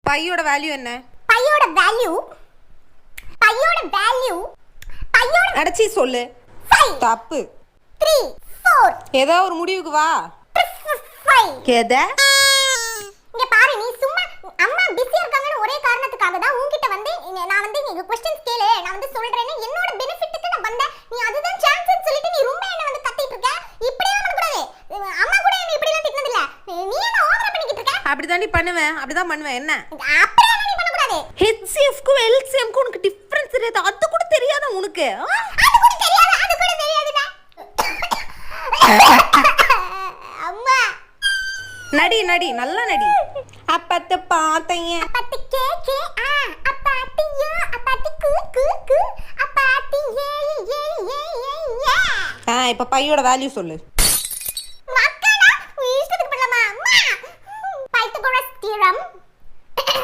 பையோட வேல்யூ என்ன? பையோட வேல்யூ அடச்சி சொல்லு. 5 தப்பு. 3 4 ஏதோ ஒரு முடிவுக்கு வா. 5 எத? இங்க பாரு, நீ சும்மா அம்மா பிஸியா இருக்காங்கன்னு ஒரே காரணத்துக்காக தான் உன்கிட்ட வந்து நான் வந்து நீங்க क्वेश्चंस கேளு, நான் வந்து சொல்றேன்னு என்னோட பெனிஃபிட்டுக்கு நான் வந்தேன். நீ அதுதான் சான்ஸ்னு சொல்லிட்டு நீ ரொம்ப என்ன வந்து கத்திட்டு இருக்க. இப்படியே பண்ண கூடாது. அம்மா கூட என்ன இப்படி எல்லாம் திட்டினது இல்ல. நீ என்ன ஓவரா பண்ணிக்கிட்டு இருக்க? அப்படிதான் நீ பண்ணுவேன். அப்படிதான் பண்ணுவேன். என்ன? அப்படியே நீ பண்ண கூடாது. HCF க்கு LCM க்கு உனக்கு டிஃபரன்ஸ் தெரியாது. அது கூட தெரியாத உனக்கு? அது கூட தெரியாதுடா. அம்மா நடி நல்லா நடி. அப்பத்த பாத்தைய அப்பத்தி கே அப்பத்தியா அப்பத்தி கூ அப்பத்தி ஏ இப்ப பையோட வேல்யூ சொல்லு.